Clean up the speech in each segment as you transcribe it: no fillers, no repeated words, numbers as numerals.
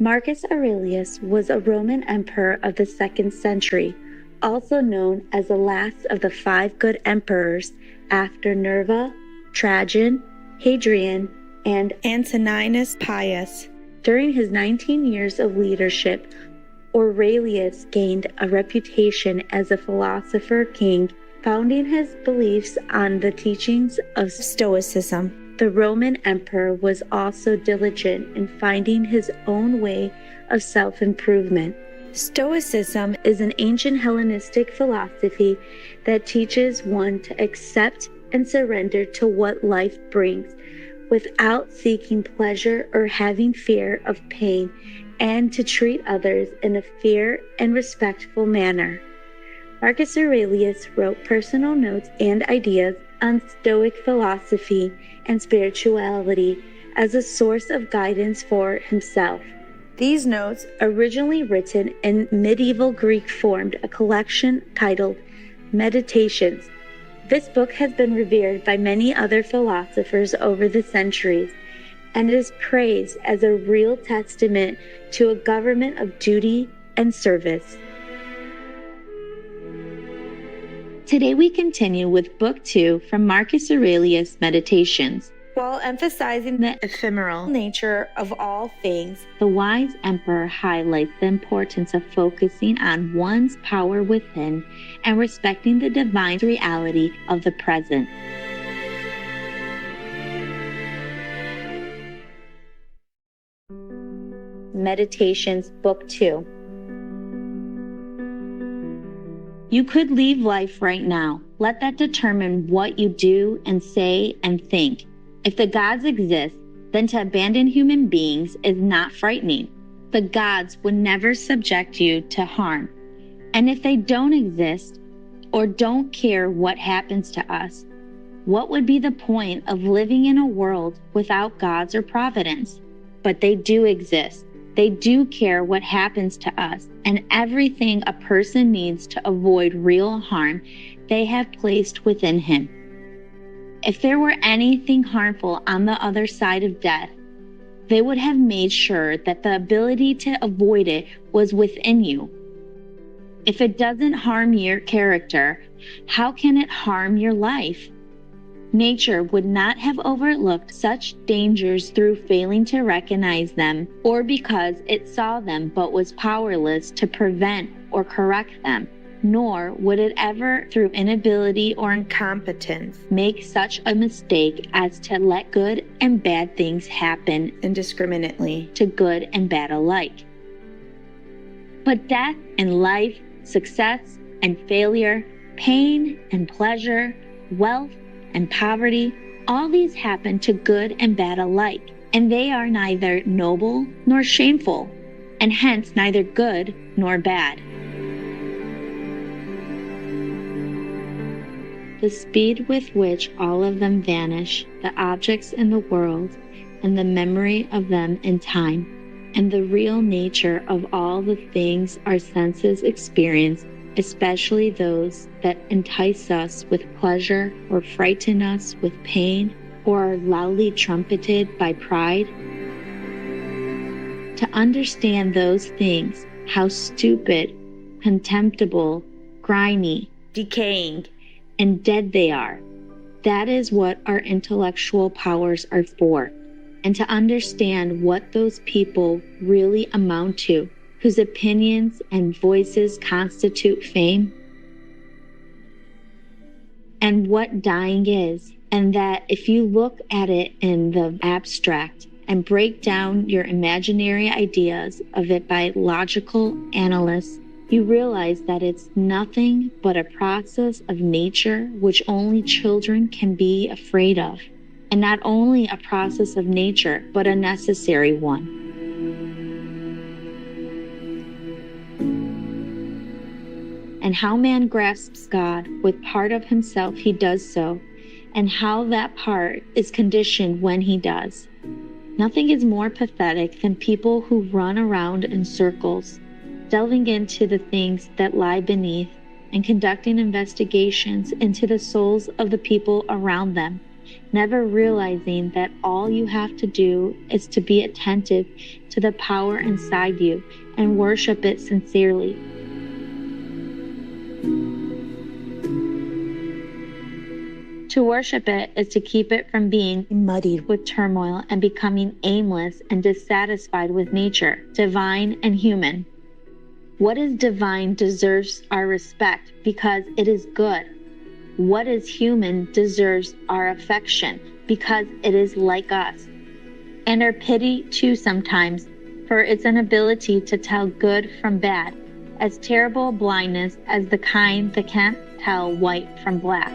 Marcus Aurelius was a Roman emperor of the 2nd century, also known as the last of the 5 good emperors after Nerva, Trajan, Hadrian, and Antoninus Pius. During his 19 years of leadership, Aurelius gained a reputation as a philosopher king, founding his beliefs on the teachings of Stoicism. The Roman emperor was also diligent in finding his own way of self-improvement. Stoicism is an ancient Hellenistic philosophy that teaches one to accept and surrender to what life brings without seeking pleasure or having fear of pain, and to treat others in a fair and respectful manner. Marcus Aurelius wrote personal notes and ideas on Stoic philosophy and spirituality as a source of guidance for himself. These notes, originally written in medieval Greek, formed a collection titled Meditations. This book has been revered by many other philosophers over the centuries, and is praised as a real testament to a government of duty and service. Today we continue with Book 2 from Marcus Aurelius' Meditations. While emphasizing the ephemeral nature of all things, the wise emperor highlights the importance of focusing on one's power within and respecting the divine reality of the present. Meditations, Book 2. You could leave life right now. Let that determine what you do and say and think. If the gods exist, then to abandon human beings is not frightening. The gods would never subject you to harm. And if they don't exist or don't care what happens to us, what would be the point of living in a world without gods or providence? But they do exist. They do care what happens to us, and everything a person needs to avoid real harm they have placed within him. If there were anything harmful on the other side of death, they would have made sure that the ability to avoid it was within you. If it doesn't harm your character, how can it harm your life? Nature would not have overlooked such dangers through failing to recognize them, or because it saw them but was powerless to prevent or correct them. Nor would it ever, through inability or incompetence, make such a mistake as to let good and bad things happen indiscriminately to good and bad alike. But death and life, success and failure, pain and pleasure, wealth and poverty, all these happen to good and bad alike, and they are neither noble nor shameful, and hence neither good nor bad. The speed with which all of them vanish, the objects in the world, and the memory of them in time, and the real nature of all the things our senses experience, especially those that entice us with pleasure or frighten us with pain, or are loudly trumpeted by pride. To understand those things, how stupid, contemptible, grimy, decaying, and dead they are. That is what our intellectual powers are for. And to understand what those people really amount to, whose opinions and voices constitute fame, and what dying is, and that if you look at it in the abstract and break down your imaginary ideas of it by logical analysts, you realize that it's nothing but a process of nature which only children can be afraid of, and not only a process of nature, but a necessary one. And how man grasps God with part of himself he does so, and how that part is conditioned when he does. Nothing is more pathetic than people who run around in circles, delving into the things that lie beneath and conducting investigations into the souls of the people around them, never realizing that all you have to do is to be attentive to the power inside you and worship it sincerely. To worship it is to keep it from being muddied with turmoil and becoming aimless and dissatisfied with nature, divine and human. What is divine deserves our respect because it is good. What is human deserves our affection because it is like us. And our pity too sometimes, for its inability to tell good from bad, as terrible a blindness as the kind that can't tell white from black.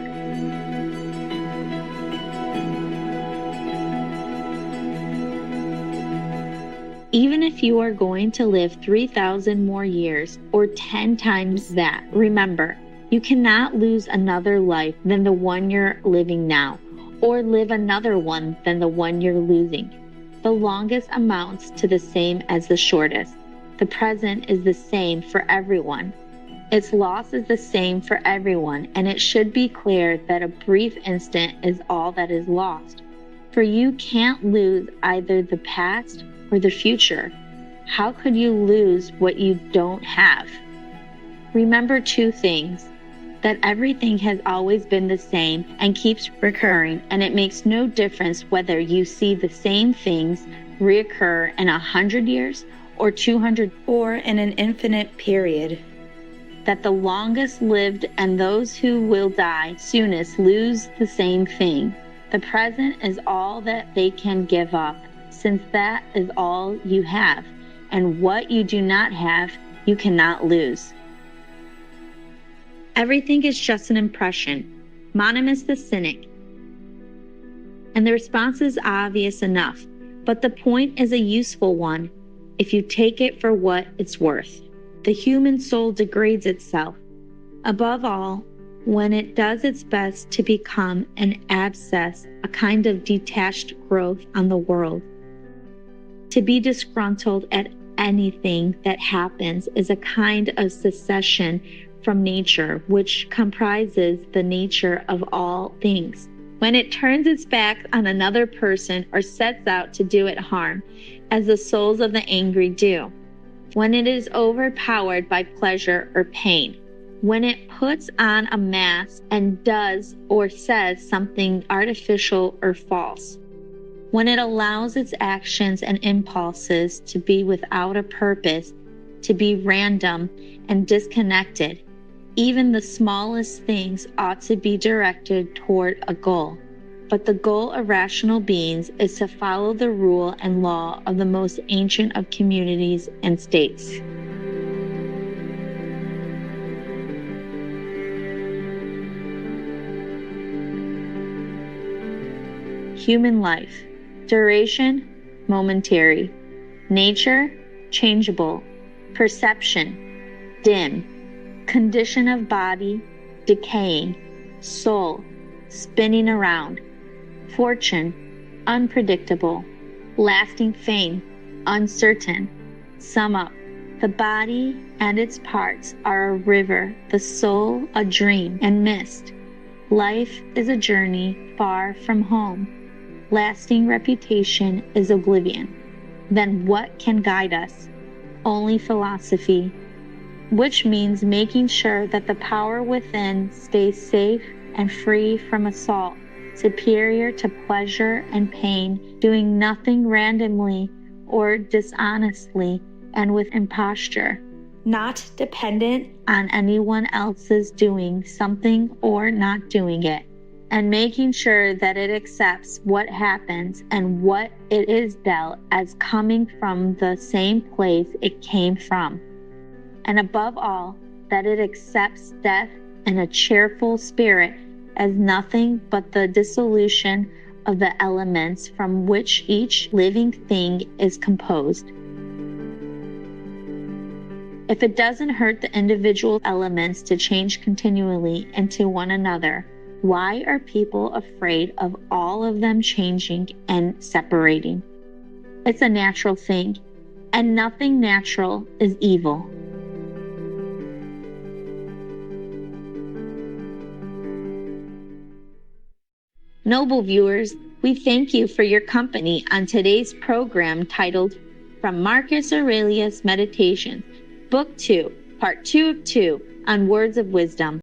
Even if you are going to live 3,000 more years or 10 times that, remember, you cannot lose another life than the one you're living now, or live another one than the one you're losing. The longest amounts to the same as the shortest. The present is the same for everyone. Its loss is the same for everyone, and it should be clear that a brief instant is all that is lost. For you can't lose either the past or the future. How could you lose what you don't have? Remember two things: that everything has always been the same and keeps recurring, and it makes no difference whether you see the same things reoccur in 100 years or 200 or in an infinite period. That the longest lived and those who will die soonest lose the same thing. The present is all that they can give up, since that is all you have, and what you do not have, you cannot lose. Everything is just an impression. Monimus the cynic. And the response is obvious enough, but the point is a useful one if you take it for what it's worth. The human soul degrades itself, above all, when it does its best to become an abscess, a kind of detached growth on the world. To be disgruntled at anything that happens is a kind of secession from nature, which comprises the nature of all things. When it turns its back on another person or sets out to do it harm, as the souls of the angry do. When it is overpowered by pleasure or pain. When it puts on a mask and does or says something artificial or false. When it allows its actions and impulses to be without a purpose, to be random and disconnected. Even the smallest things ought to be directed toward a goal. But the goal of rational beings is to follow the rule and law of the most ancient of communities and states. Human life. Duration, momentary. Nature, changeable. Perception, dim. Condition of body, decaying. Soul, spinning around. Fortune, unpredictable. Lasting fame, uncertain. Sum up. The body and its parts are a river, the soul a dream and mist. Life is a journey far from home. Lasting reputation is oblivion. Then what can guide us? Only philosophy, which means making sure that the power within stays safe and free from assault, superior to pleasure and pain, doing nothing randomly or dishonestly and with imposture, not dependent on anyone else's doing something or not doing it, and making sure that it accepts what happens and what it is dealt as coming from the same place it came from. And above all, that it accepts death in a cheerful spirit as nothing but the dissolution of the elements from which each living thing is composed. If it doesn't hurt the individual elements to change continually into one another, why are people afraid of all of them changing and separating? It's a natural thing, and nothing natural is evil. Noble viewers, we thank you for your company on today's program titled From Marcus Aurelius Meditations, Book 2, Part 2 of 2, on Words of Wisdom.